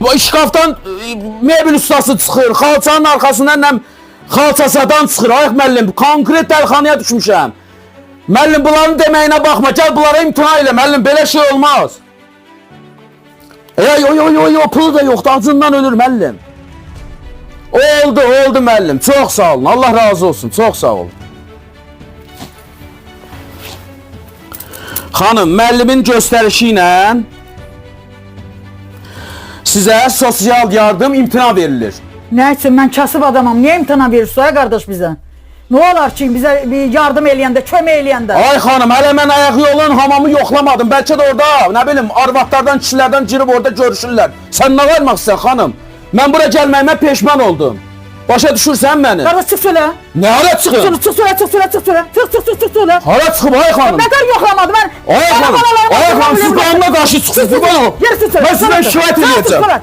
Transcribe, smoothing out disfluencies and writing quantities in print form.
Bu şkafdan mebel ustası çıxır, xalçanın arxasından nəm xalçasadan çıxır. Ay müəllim, konkret dəlxanaya düşmüşəm. Müəllim, bunların deməyinə baxma, gəl bunlara imtina elə. Müəllim, belə şey olmaz. Oy, pulu da yoxdur, acından ölür müəllim. Oldu müəllim, çox sağ olun, Allah razı olsun, çox sağ olun. Xanım, müəllimin göstərişi ilə sizə sosial yardım imtina verilir. Ne için ben kasıb adamım, niye imtina verirsin ay kardeş bize? Ne olar ki bize bir yardım eləyəndə, kömək eləyəndə? Ay xanım, hələ mən ayaq yolun hamamı yoxlamadım. Bəlkə də orada, nə bilim, arvadlardan, kişilərdən girib orada görüşürlər. Sən nə varmaq istəyən xanım? Mən bura gəlməyimə peşman oldum. Başa düşürsən məni? Kardeş çık söyle. Nə hara çıxım? Çık söyle. Hara çıxım ay xanım? Ne kadar yoklamadı ben? Ay xanım, siz qanuna qarşı çıxsınız, qurban ol. Gerisi söyle. Mən sizdən şikayət edəcəm.